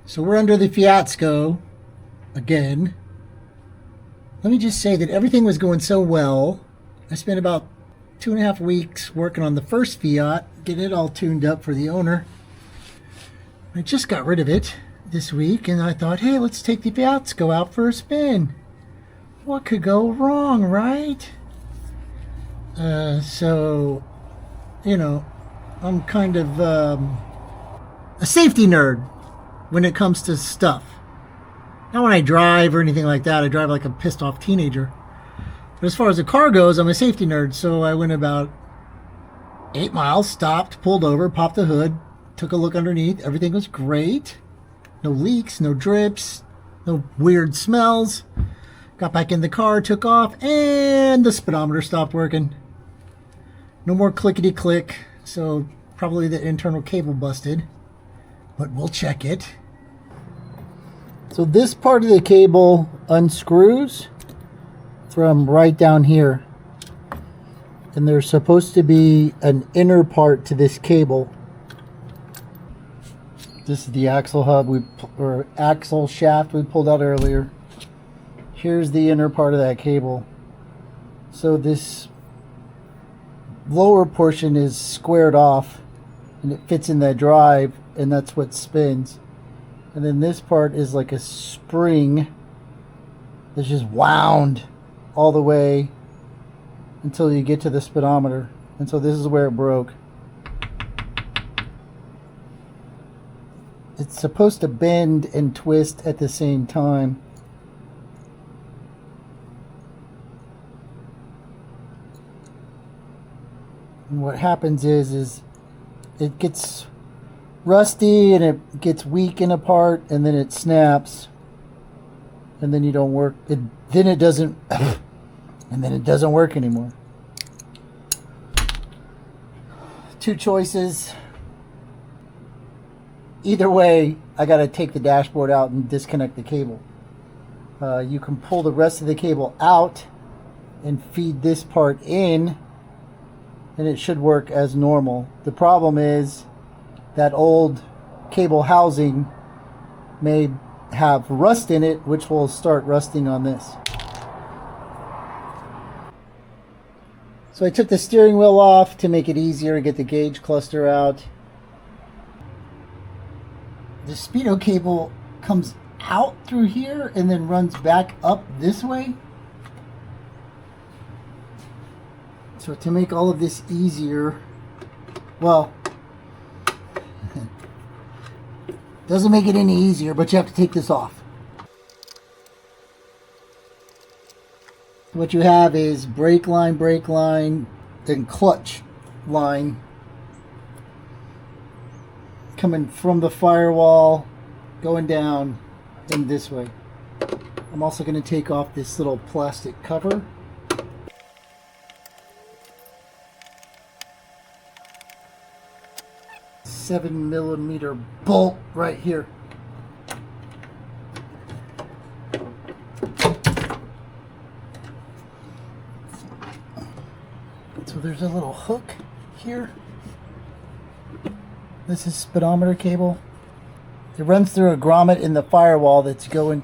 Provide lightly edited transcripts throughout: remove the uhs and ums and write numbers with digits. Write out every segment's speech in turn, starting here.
So we're under the fiasco again. Let me just say that everything was going so well. I spent about 2.5 weeks working on the first Fiat, getting it all tuned up for the owner. I just got rid of it this week, and I thought, hey, let's take the fiasco out for a spin. What could go wrong, right? So, you know, I'm kind of a safety nerd when it comes to stuff. Not when I drive or anything like that. I drive like a pissed off teenager. But as far as the car goes, I'm a safety nerd. So I went about 8 miles, stopped, pulled over, popped the hood, took a look underneath. Everything was great. No leaks, no drips, no weird smells. Got back in the car, took off, and the speedometer stopped working. No more clickety click. So probably the internal cable busted. But we'll check it. So this part of the cable unscrews from right down here. And there's supposed to be an inner part to this cable. This is the axle hub or axle shaft we pulled out earlier. Here's the inner part of that cable. So this lower portion is squared off and it fits in that drive, and that's what spins. And then this part is like a spring that's just wound all the way until you get to the speedometer. And so this is where it broke. It's supposed to bend and twist at the same time. And what happens is it gets rusty and it gets weak in a part, and then it snaps, and then you don't work it, then it doesn't and then it doesn't work anymore. Two choices. Either way, I got to take the dashboard out and disconnect the cable. You can pull the rest of the cable out and feed this part in, and it should work as normal. The problem is that old cable housing may have rust in it, which will start rusting on this. So I took the steering wheel off to make it easier to get the gauge cluster out. The speedo cable comes out through here and then runs back up this way. So to make all of this easier, well, doesn't make it any easier, but you have to take this off. What you have is brake line, then clutch line coming from the firewall, going down in this way. I'm also going to take off this little plastic cover. $7mm bolt right here. So there's a little hook here. This is speedometer cable. It runs through a grommet in the firewall that's going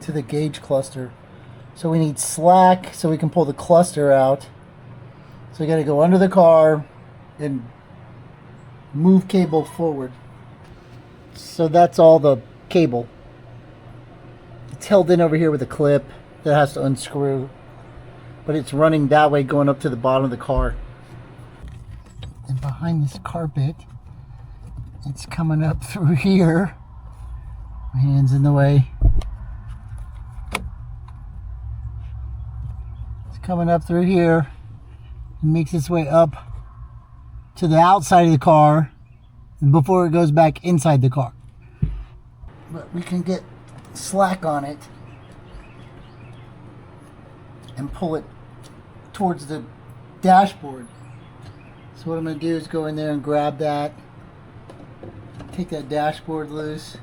to the gauge cluster. So we need slack so we can pull the cluster out. So we got to go under the car and move cable forward. So that's all the cable. It's held in over here with a clip that has to unscrew, but it's running that way going up to the bottom of the car. And behind this carpet, it's coming up through here. My hand's in the way. It's coming up through here and makes its way up to the outside of the car before it goes back inside the car. But we can get slack on it and pull it towards the dashboard. So what I'm going to do is go in there and grab that, take that dashboard loose.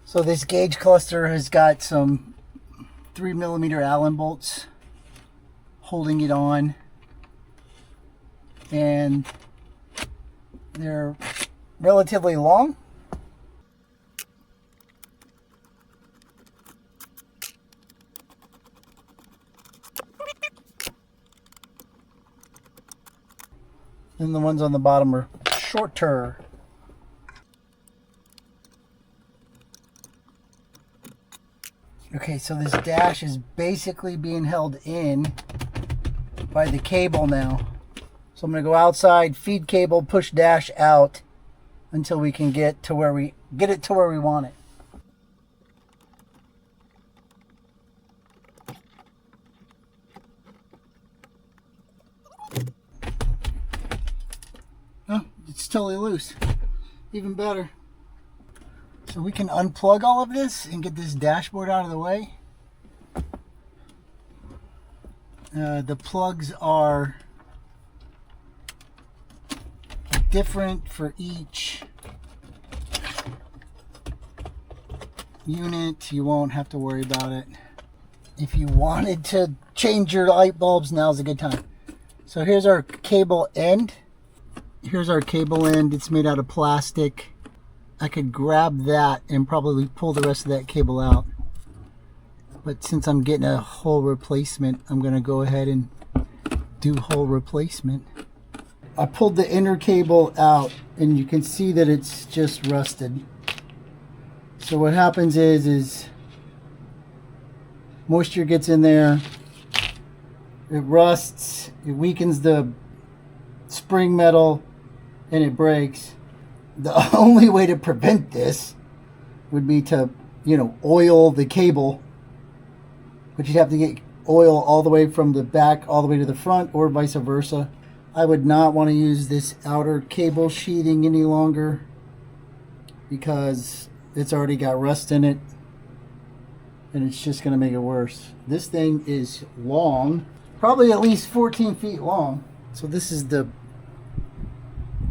So this gauge cluster has got some 3mm Allen bolts holding it on, and they're relatively long. And the ones on the bottom are shorter. Okay, so this dash is basically being held in by the cable now. So I'm going to go outside, feed cable, push dash out until we can get it to where we want it. Oh, it's totally loose. Even better. So we can unplug all of this and get this dashboard out of the way. The plugs are different for each unit. You won't have to worry about it. If you wanted to change your light bulbs, now's a good time. So here's our cable end. Here's our cable end. It's made out of plastic. I could grab that and probably pull the rest of that cable out. But since I'm getting a whole replacement, I'm going to go ahead and do whole replacement. I pulled the inner cable out and you can see that it's just rusted. So what happens is moisture gets in there, it rusts, it weakens the spring metal, and it breaks. The only way to prevent this would be to, oil the cable. But you'd have to get oil all the way from the back all the way to the front, or vice versa. I would not want to use this outer cable sheathing any longer because it's already got rust in it and it's just going to make it worse. This thing is long, probably at least 14 feet long. So this is the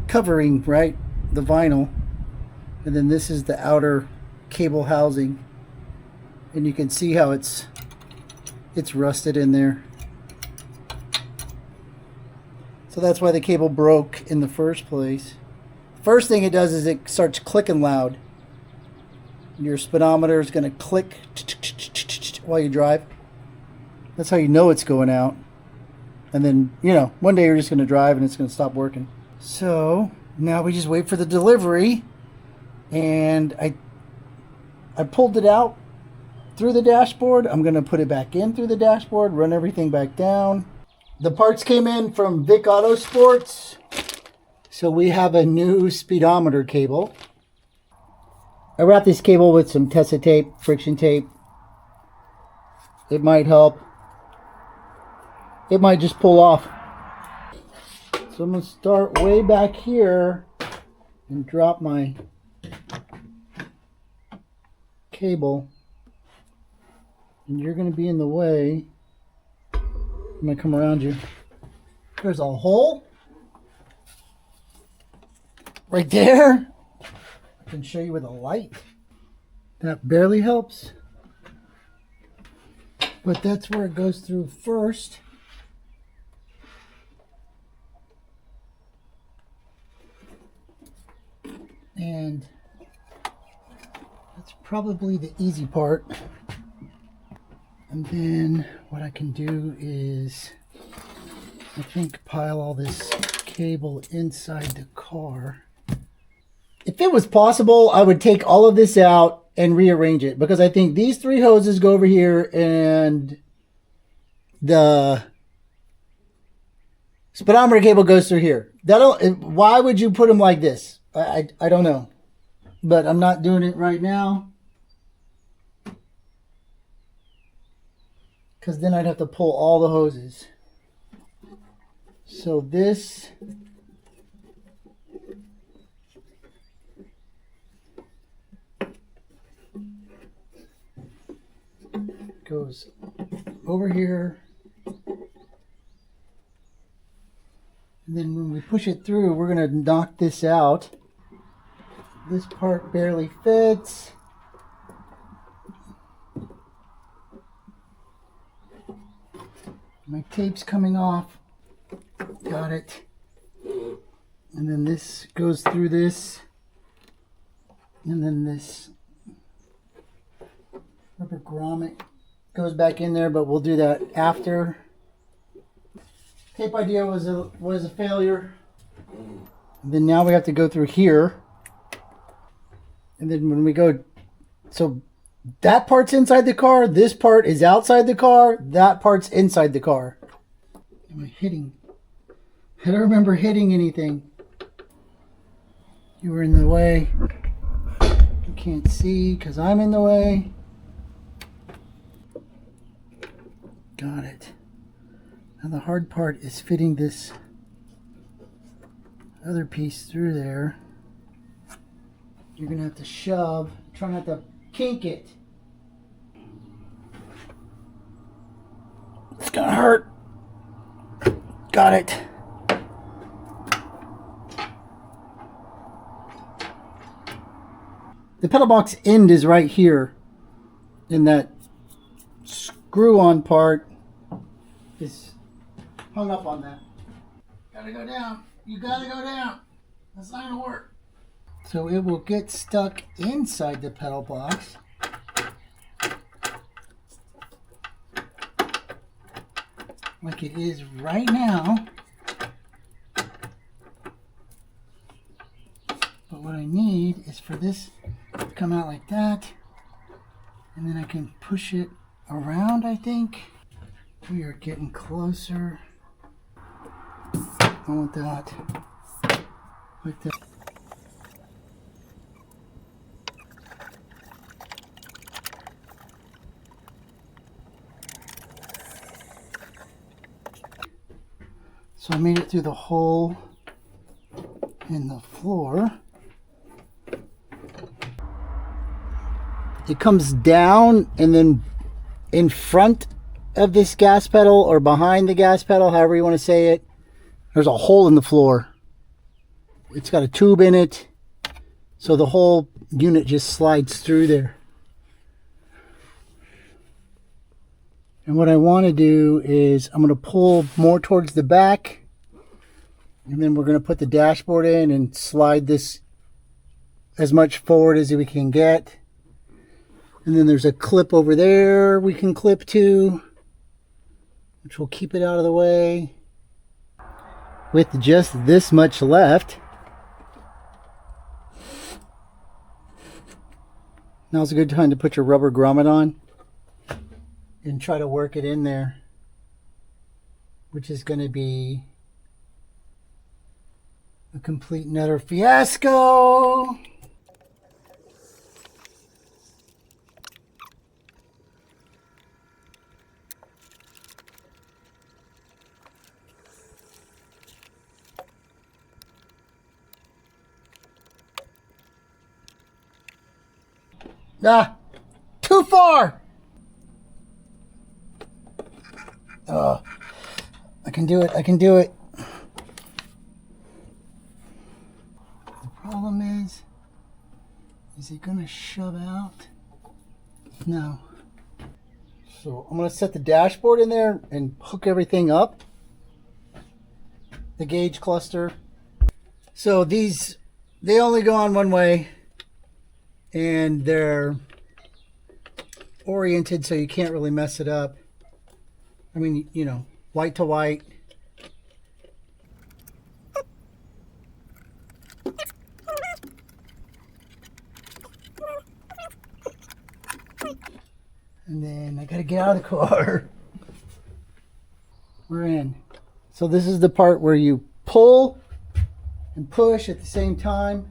covering, right? The vinyl. And then this is the outer cable housing. And you can see how it's rusted in there. So that's why the cable broke in the first place. First thing it does is it starts clicking loud. Your speedometer is going to click while you drive. That's how you know it's going out. And then, one day you're just going to drive and it's going to stop working. So now we just wait for the delivery. And I pulled it out through the dashboard. I'm going to put it back in through the dashboard, run everything back down. The parts came in from Vick Autosports. So we have a new speedometer cable. I wrapped this cable with some Tessa tape, friction tape. It might help. It might just pull off. So I'm going to start way back here and drop my cable. And you're going to be in the way. I'm going to come around you. There's a hole right there. I can show you with a light. That barely helps. But that's where it goes through first. And that's probably the easy part. And then what I can do is, I think, pile all this cable inside the car. If it was possible, I would take all of this out and rearrange it, because I think these three hoses go over here and the speedometer cable goes through here. Why would you put them like this? I don't know, but I'm not doing it right now because then I'd have to pull all the hoses. So this goes over here, and then when we push it through, we're going to knock this out. This part barely fits. My tape's coming off. Got it. And then this goes through this, and then this rubber grommet goes back in there, but we'll do that after. Tape idea was a failure. And then now we have to go through here. And then when we go, so that part's inside the car, this part is outside the car, that part's inside the car. Am I hitting? I don't remember hitting anything. You were in the way. You can't see because I'm in the way. Got it. Now the hard part is fitting this other piece through there. You're gonna have to shove, try not to kink it. It's gonna hurt. Got it. The pedal box end is right here, and that screw-on part is hung up on that. Gotta go down. You gotta go down. That's not gonna work. So it will get stuck inside the pedal box. Like it is right now. But what I need is for this to come out like that. And then I can push it around, I think. We are getting closer. I want that. Like that. So I made it through the hole in the floor. It comes down and then in front of this gas pedal or behind the gas pedal, however you want to say it, there's a hole in the floor. It's got a tube in it, so the whole unit just slides through there. And what I want to do is I'm going to pull more towards the back, and then we're going to put the dashboard in and slide this as much forward as we can get. And then there's a clip over there we can clip to, which will keep it out of the way. With just this much left, now's a good time to put your rubber grommet on and try to work it in there, which is going to be a complete and utter fiasco. Ah, too far. I can do it. I can do it. The problem is it gonna shove out? No. So I'm gonna set the dashboard in there and hook everything up. The gauge cluster. So these, they only go on one way, and they're oriented so you can't really mess it up. I mean, you know, white to white. And then I gotta get out of the car. We're in. So this is the part where you pull and push at the same time.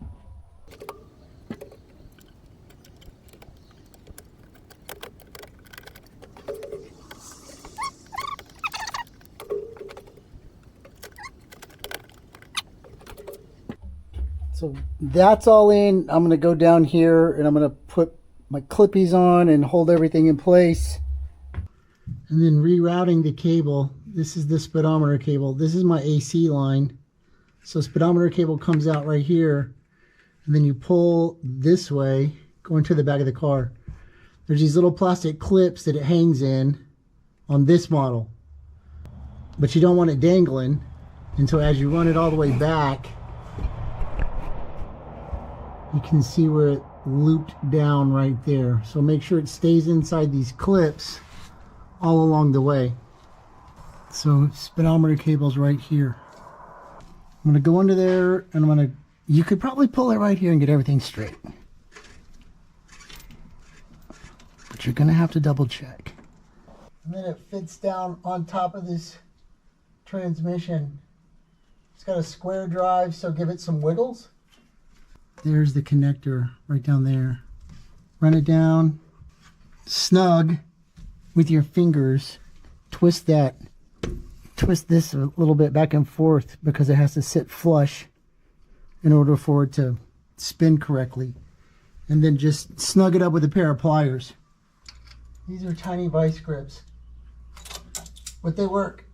So that's all in. I'm going to go down here and I'm going to put my clippies on and hold everything in place. And then rerouting the cable. This is the speedometer cable. This is my AC line. So speedometer cable comes out right here. And then you pull this way, going to the back of the car. There's these little plastic clips that it hangs in on this model. But you don't want it dangling. And so as you run it all the way back, you can see where it looped down right there. So make sure it stays inside these clips all along the way. So speedometer cable's right here. I'm going to go under there and I'm going to, you could probably pull it right here and get everything straight. But you're going to have to double check. And then it fits down on top of this transmission. It's got a square drive, so give it some wiggles. There's the connector right down there. Run it down, snug with your fingers. Twist this a little bit back and forth because it has to sit flush in order for it to spin correctly. And then just snug it up with a pair of pliers. These are tiny vice grips, but they work.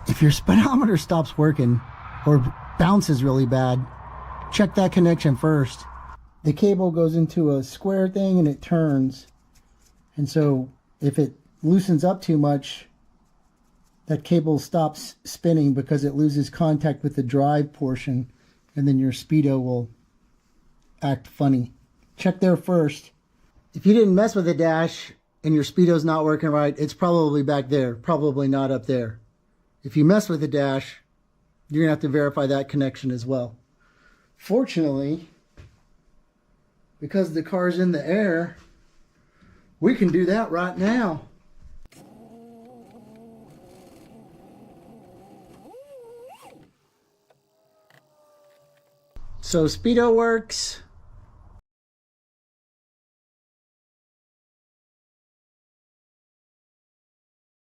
If your speedometer stops working or bounces really bad, check that connection first. The cable goes into a square thing and it turns. And so if it loosens up too much, that cable stops spinning because it loses contact with the drive portion, and then your speedo will act funny. Check there first. If you didn't mess with the dash and your speedo's not working right, it's probably back there, probably not up there. If you mess with the dash, you're gonna have to verify that connection as well. Fortunately, because the car's in the air, we can do that right now. So speedo works.